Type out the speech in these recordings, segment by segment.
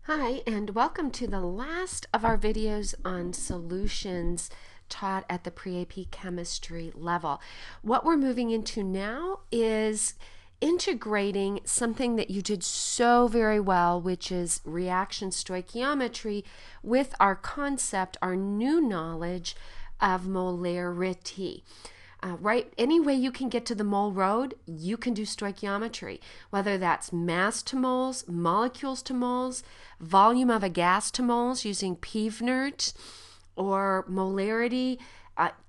Hi, and welcome to the last of our videos on solutions taught at the PreAP chemistry level. What we're moving into now is integrating something that you did so very well, which is reaction stoichiometry, with our concept, our new knowledge of molarity. Right? Any way you can get to the mole road, you can do stoichiometry, whether that's mass to moles, molecules to moles, volume of a gas to moles using PEVNERT, or molarity.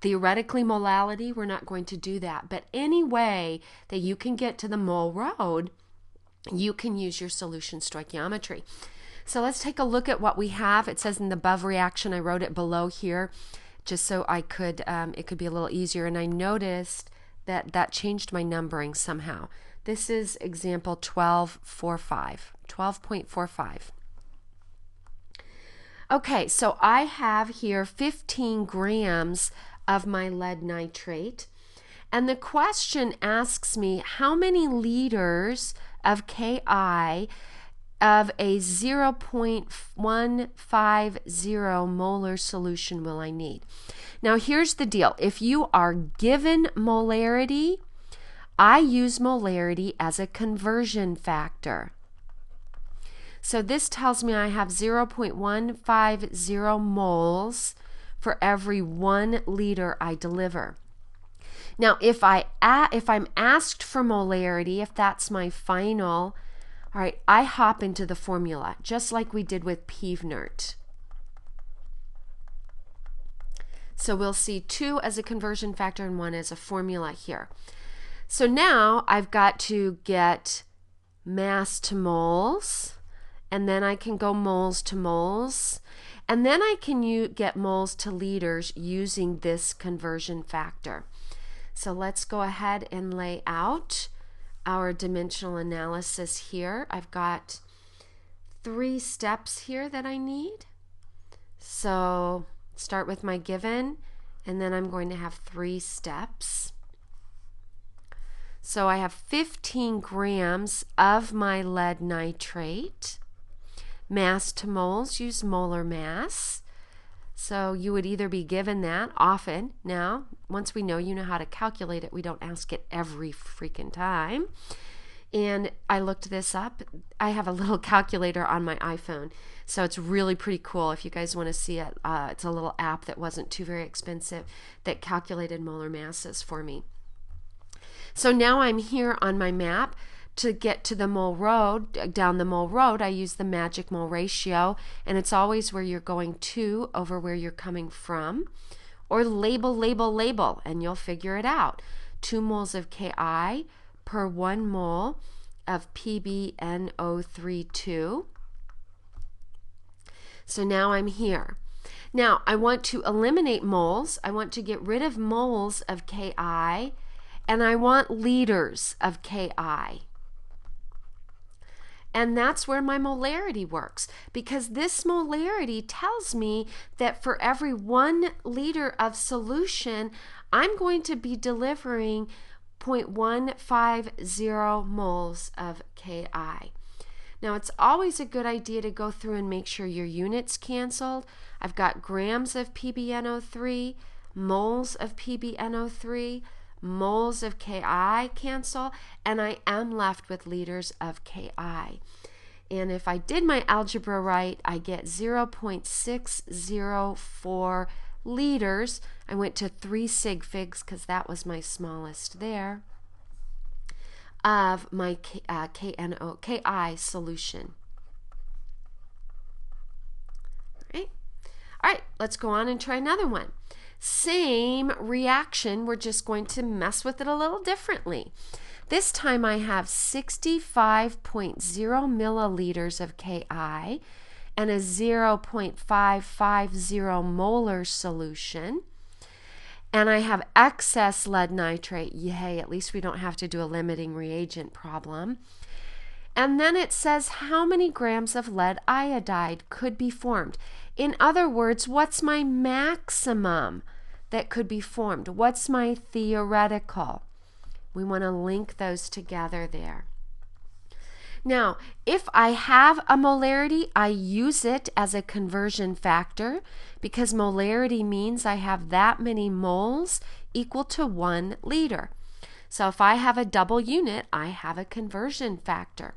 Theoretically, molality, we're not going to do that. But any way that you can get to the mole road, you can use your solution stoichiometry. So let's take a look at what we have. It says in the above reaction, I wrote it below here, just so I could, it could be a little easier. And I noticed that changed my numbering somehow. This is example 12.45. Okay, so I have here 15 grams of my lead nitrate. And the question asks me how many liters of Ki of a 0.150 molar solution will I need? Now here's the deal. If you are given molarity, I use molarity as a conversion factor. So this tells me I have 0.150 moles for every 1 liter I deliver. Now if I'm asked for molarity, if that's my final, all right, I hop into the formula, just like we did with PEVNERT. So we'll see 2 as a conversion factor and 1 as a formula here. So now I've got to get mass to moles, and then I can go moles to moles, and then I can get moles to liters using this conversion factor. So let's go ahead and lay out our dimensional analysis here. I've got 3 steps here that I need. So start with my given, and then I'm going to have 3 steps. So I have 15 grams of my lead nitrate. Mass to moles, use molar mass. So you would either be given that often. Now, once we know, you know how to calculate it. We don't ask it every freaking time. And I looked this up. I have a little calculator on my iPhone. So it's really pretty cool. If you guys want to see it, it's a little app that wasn't too very expensive that calculated molar masses for me. So now I'm here on my map. To get to the mole road, down the mole road, I use the magic mole ratio, and it's always where you're going to over where you're coming from. Or label, and you'll figure it out. 2 moles of Ki per 1 mole of PbNO32. So now I'm here. Now I want to eliminate moles. I want to get rid of moles of Ki, and I want liters of Ki. And that's where my molarity works, because this molarity tells me that for every 1 liter of solution, I'm going to be delivering 0.150 moles of Ki. Now, it's always a good idea to go through and make sure your units canceled. I've got grams of PbNO3, moles of PbNO3, moles of Ki cancel, and I am left with liters of Ki. And if I did my algebra right, I get 0.604 liters. I went to 3 sig figs because that was my smallest there, of my Ki solution. All right, let's go on and try another one. Same reaction, we're just going to mess with it a little differently. This time I have 65.0 milliliters of Ki and a 0.550 molar solution. And I have excess lead nitrate. Yay, at least we don't have to do a limiting reagent problem. And then it says how many grams of lead iodide could be formed. In other words, what's my maximum that could be formed? What's my theoretical? We want to link those together there. Now, if I have a molarity, I use it as a conversion factor because molarity means I have that many moles equal to 1 liter. So if I have a double unit, I have a conversion factor.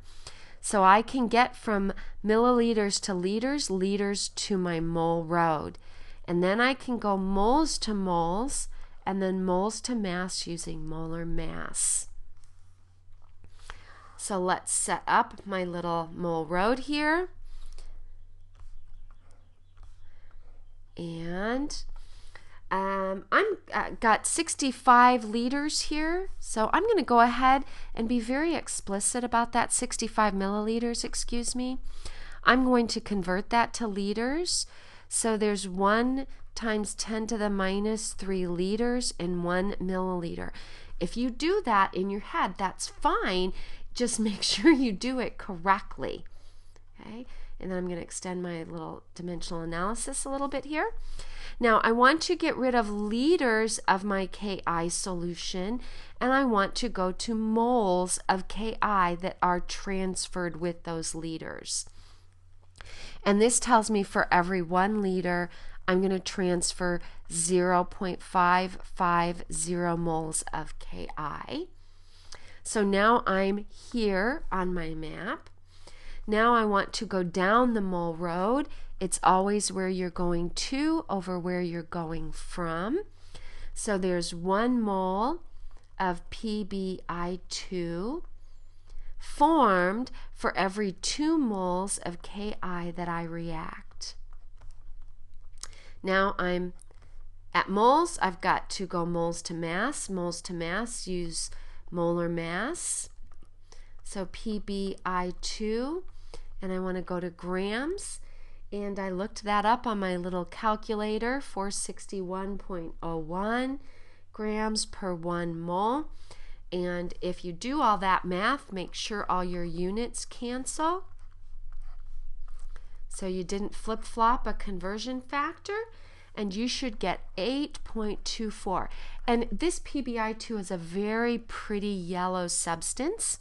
So I can get from milliliters to liters, liters to my mole road. And then I can go moles to moles and then moles to mass using molar mass. So let's set up my little mole road here. And I'm got 65 liters here. So I'm going to go ahead and be very explicit about that 65 milliliters, excuse me. I'm going to convert that to liters. So there's 1 times 10 to the minus 3 liters in 1 milliliter. If you do that in your head, that's fine. Just make sure you do it correctly. Okay? And then I'm going to extend my little dimensional analysis a little bit here. Now I want to get rid of liters of my Ki solution, and I want to go to moles of Ki that are transferred with those liters. And this tells me for every 1 liter, I'm going to transfer 0.550 moles of Ki. So now I'm here on my map. Now I want to go down the mole road. It's always where you're going to over where you're going from. So there's 1 mole of PbI2 formed for every 2 moles of Ki that I react. Now I'm at moles. I've got to go moles to mass. Moles to mass, use molar mass. So PbI2, and I want to go to grams, and I looked that up on my little calculator, 461.01 grams per 1 mole. And if you do all that math, make sure all your units cancel. So you didn't flip-flop a conversion factor, and you should get 8.24. And this PbI2 is a very pretty yellow substance.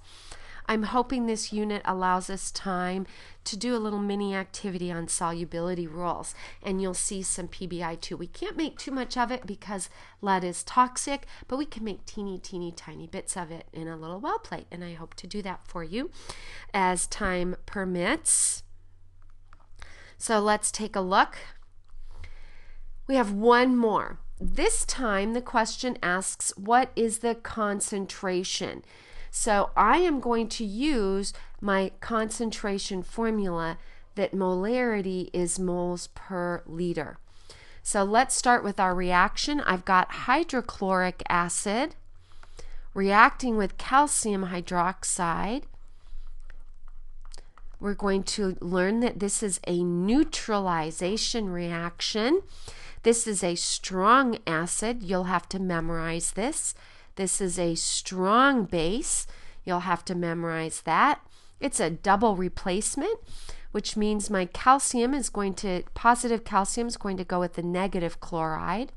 I'm hoping this unit allows us time to do a little mini activity on solubility rules, and you'll see some PbI2. We can't make too much of it because lead is toxic, but we can make teeny tiny bits of it in a little well plate, and I hope to do that for you as time permits. So let's take a look. We have 1 more. This time the question asks, what is the concentration? So I am going to use my concentration formula that molarity is moles per liter. So let's start with our reaction. I've got hydrochloric acid reacting with calcium hydroxide. We're going to learn that this is a neutralization reaction. This is a strong acid. You'll have to memorize this. This is a strong base. You'll have to memorize that. It's a double replacement, which means my calcium is going to, positive calcium is going to go with the negative chloride.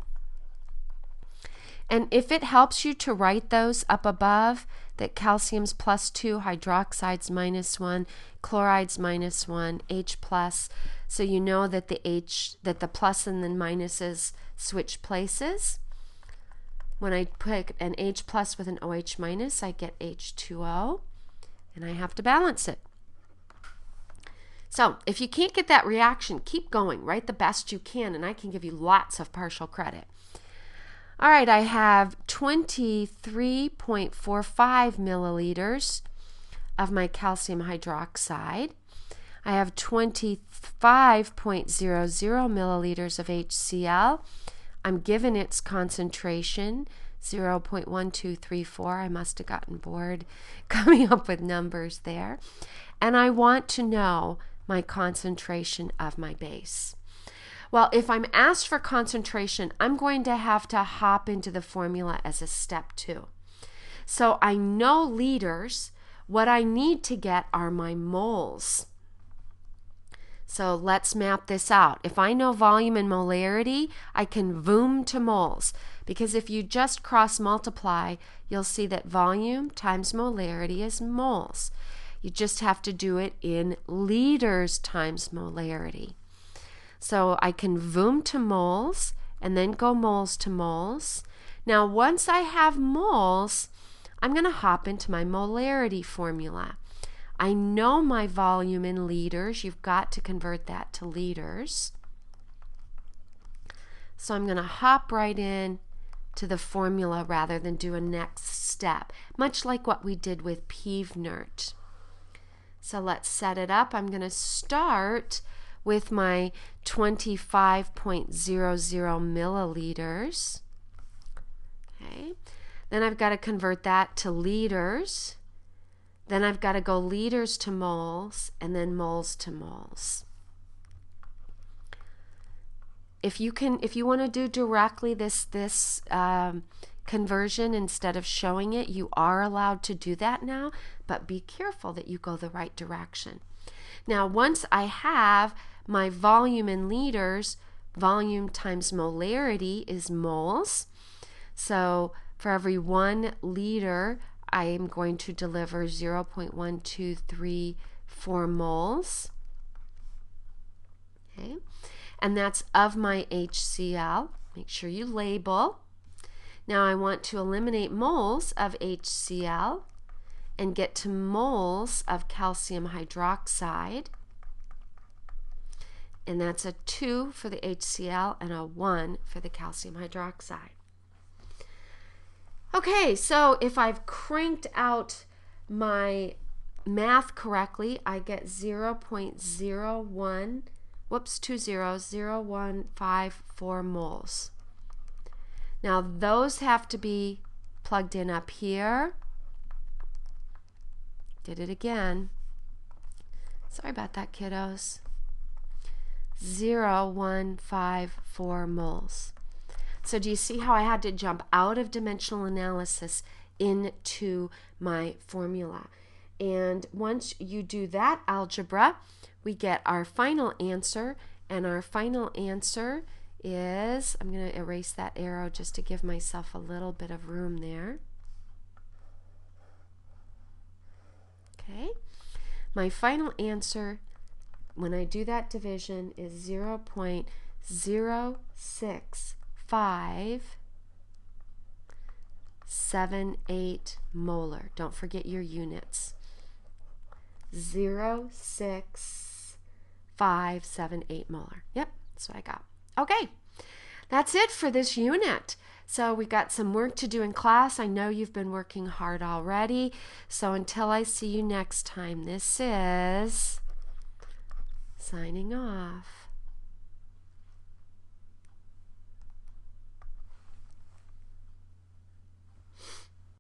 And if it helps you to write those up above, that calcium's +2, hydroxide's -1, chloride's -1, H plus, so you know that the plus and the minuses switch places. When I put an H plus with an OH minus, I get H2O, and I have to balance it. So if you can't get that reaction, keep going, write the best you can, and I can give you lots of partial credit. All right, I have 23.45 milliliters of my calcium hydroxide. I have 25.00 milliliters of HCl. I'm given its concentration, 0.1234. I must have gotten bored coming up with numbers there. And I want to know my concentration of my base. Well, if I'm asked for concentration, I'm going to have to hop into the formula as a step 2. So I know liters. What I need to get are my moles. So let's map this out. If I know volume and molarity, I can voom to moles, because if you just cross multiply, you'll see that volume times molarity is moles. You just have to do it in liters times molarity. So I can voom to moles and then go moles to moles. Now once I have moles, I'm going to hop into my molarity formula. I know my volume in liters. You've got to convert that to liters. So I'm going to hop right in to the formula rather than do a next step, much like what we did with PEVNERT. So let's set it up. I'm going to start with my 25.00 milliliters. Okay. Then I've got to convert that to liters. Then I've got to go liters to moles and then moles to moles. If you want to do directly this conversion instead of showing it, you are allowed to do that now, but be careful that you go the right direction. Now, once I have my volume in liters, volume times molarity is moles. So for every 1 liter, I am going to deliver 0.1234 moles. Okay. And that's of my HCl. Make sure you label. Now I want to eliminate moles of HCl and get to moles of calcium hydroxide. And that's a 2 for the HCl and a 1 for the calcium hydroxide. Okay, so if I've cranked out my math correctly, I get 0.0154 moles. Now those have to be plugged in up here. Did it again. Sorry about that, kiddos. 0.154 moles. So do you see how I had to jump out of dimensional analysis into my formula? And once you do that algebra, we get our final answer, and our final answer is, I'm going to erase that arrow just to give myself a little bit of room there. Okay, my final answer when I do that division is 0.06578 molar. Don't forget your units. 0.6578 molar. Yep, that's what I got. Okay, that's it for this unit. So we got some work to do in class. I know you've been working hard already. So until I see you next time, this is signing off.